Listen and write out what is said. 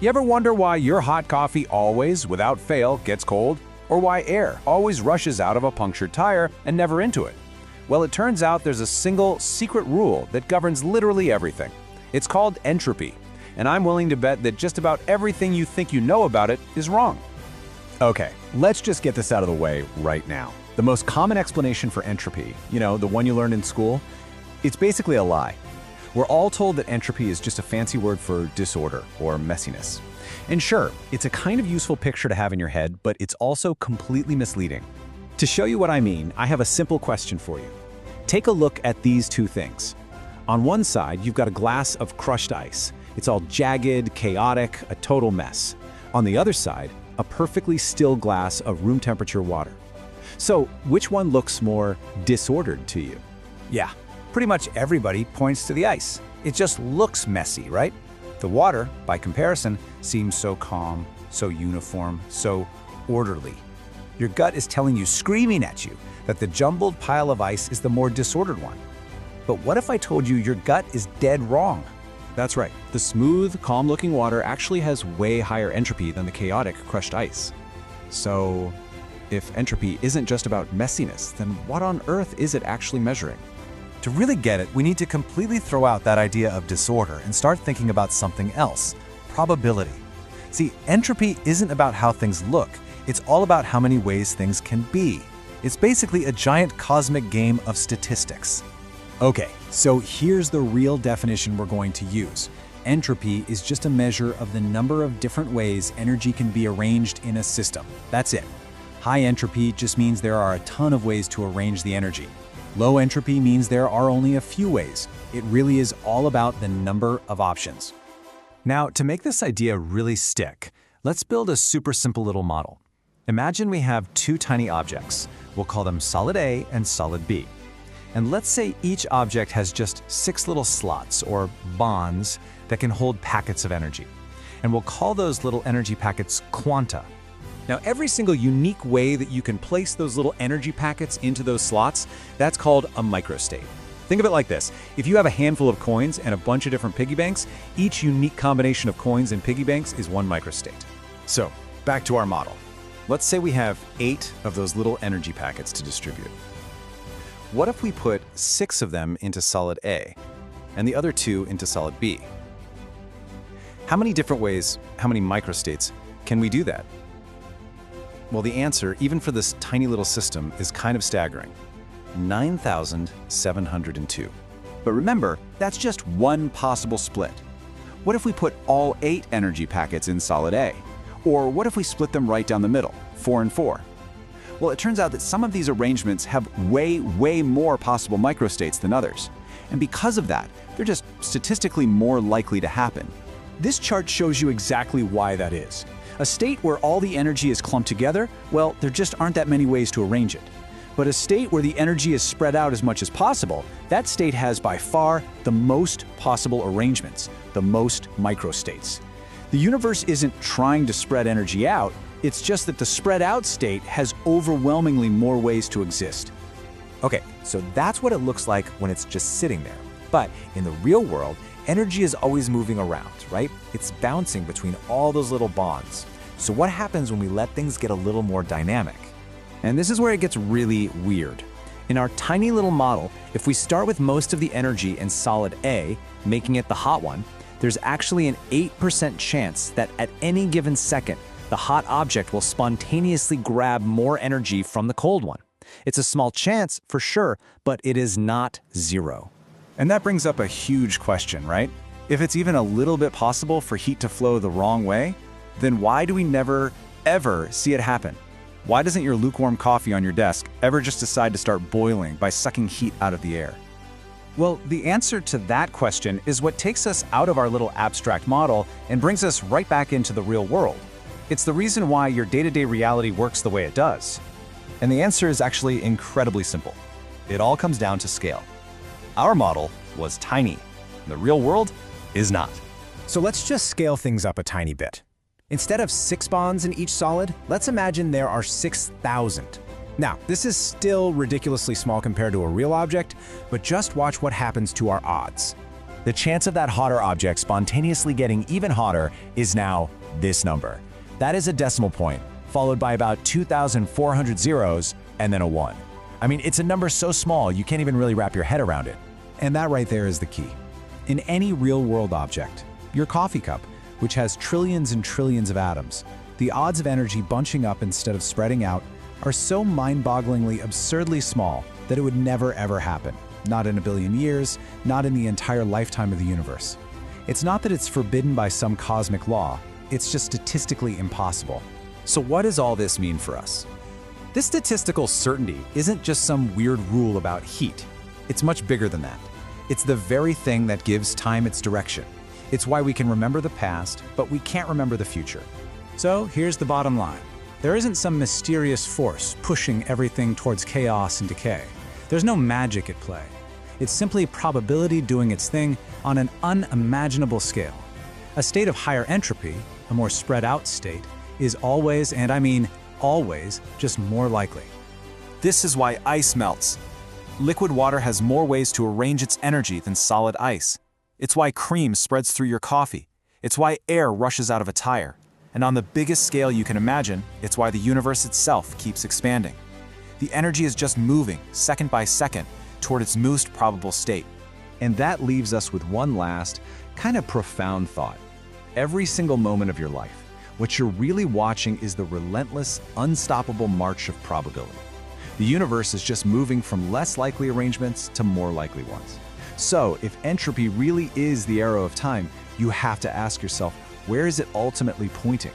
You ever wonder why your hot coffee always, without fail, gets cold? Or why air always rushes out of a punctured tire and never into it? Well, it turns out there's a single secret rule that governs literally everything. It's called entropy, and I'm willing to bet that just about everything you think you know about it is wrong. Okay, let's just get this out of the way right now. The most common explanation for entropy, the one you learned in school, it's basically a lie. We're all told that entropy is just a fancy word for disorder or messiness. And sure, it's a kind of useful picture to have in your head, but it's also completely misleading. To show you what I mean, I have a simple question for you. Take a look at these two things. On one side, you've got a glass of crushed ice. It's all jagged, chaotic, a total mess. On the other side, a perfectly still glass of room temperature water. So, which one looks more disordered to you? Yeah, pretty much everybody points to the ice. It just looks messy, right? The water, by comparison, seems so calm, so uniform, so orderly. Your gut is telling you, screaming at you, that the jumbled pile of ice is the more disordered one. But what if I told you your gut is dead wrong? That's right. The smooth, calm-looking water actually has way higher entropy than the chaotic, crushed ice. So, if entropy isn't just about messiness, then what on earth is it actually measuring? To really get it, we need to completely throw out that idea of disorder and start thinking about something else: probability. See, entropy isn't about how things look, it's all about how many ways things can be. It's basically a giant cosmic game of statistics. Okay, so here's the real definition we're going to use. Entropy is just a measure of the number of different ways energy can be arranged in a system. That's it. High entropy just means there are a ton of ways to arrange the energy. Low entropy means there are only a few ways. It really is all about the number of options. Now, to make this idea really stick, let's build a super simple little model. Imagine we have two tiny objects. We'll call them solid A and solid B. And let's say each object has just 6 little slots, or bonds, that can hold packets of energy. And we'll call those little energy packets quanta. Now, every single unique way that you can place those little energy packets into those slots, that's called a microstate. Think of it like this. If you have a handful of coins and a bunch of different piggy banks, each unique combination of coins and piggy banks is one microstate. So, back to our model. Let's say we have 8 of those little energy packets to distribute. What if we put 6 of them into solid A and the other 2 into solid B? How many different ways, how many microstates, can we do that? Well, the answer, even for this tiny little system, is kind of staggering. 9,702. But remember, that's just one possible split. What if we put all 8 energy packets in solid A? Or what if we split them right down the middle, 4 and 4? Well, it turns out that some of these arrangements have way more possible microstates than others. And because of that, they're just statistically more likely to happen. This chart shows you exactly why that is. A state where all the energy is clumped together, well, there just aren't that many ways to arrange it. But a state where the energy is spread out as much as possible, that state has by far the most possible arrangements, the most microstates. The universe isn't trying to spread energy out, it's just that the spread out state has overwhelmingly more ways to exist. Okay, so that's what it looks like when it's just sitting there. But in the real world, energy is always moving around, right? It's bouncing between all those little bonds. So what happens when we let things get a little more dynamic? And this is where it gets really weird. In our tiny little model, if we start with most of the energy in solid A, making it the hot one, there's actually an 8% chance that at any given second, the hot object will spontaneously grab more energy from the cold one. It's a small chance, for sure, but it is not zero. And that brings up a huge question, right? If it's even a little bit possible for heat to flow the wrong way, then why do we never, ever see it happen? Why doesn't your lukewarm coffee on your desk ever just decide to start boiling by sucking heat out of the air? Well, the answer to that question is what takes us out of our little abstract model and brings us right back into the real world. It's the reason why your day-to-day reality works the way it does. And the answer is actually incredibly simple. It all comes down to scale. Our model was tiny. The real world is not. So let's just scale things up a tiny bit. Instead of 6 bonds in each solid, let's imagine there are 6,000. Now, this is still ridiculously small compared to a real object, but just watch what happens to our odds. The chance of that hotter object spontaneously getting even hotter is now this number. That is a decimal point, followed by about 2,400 zeros, and then a 1. I mean, it's a number so small you can't even really wrap your head around it. And that right there is the key. In any real-world object, your coffee cup, which has trillions and trillions of atoms, the odds of energy bunching up instead of spreading out are so mind-bogglingly absurdly small that it would never ever happen. Not in a billion years, not in the entire lifetime of the universe. It's not that it's forbidden by some cosmic law, it's just statistically impossible. So what does all this mean for us? This statistical certainty isn't just some weird rule about heat. It's much bigger than that. It's the very thing that gives time its direction. It's why we can remember the past, but we can't remember the future. So here's the bottom line. There isn't some mysterious force pushing everything towards chaos and decay. There's no magic at play. It's simply probability doing its thing on an unimaginable scale. A state of higher entropy, a more spread out state, is always, and I mean always, just more likely. This is why ice melts. Liquid water has more ways to arrange its energy than solid ice. It's why cream spreads through your coffee. It's why air rushes out of a tire. And on the biggest scale you can imagine, it's why the universe itself keeps expanding. The energy is just moving, second by second, toward its most probable state. And that leaves us with one last, kind of profound thought. Every single moment of your life, what you're really watching is the relentless, unstoppable march of probability. The universe is just moving from less likely arrangements to more likely ones. So, if entropy really is the arrow of time, you have to ask yourself, where is it ultimately pointing?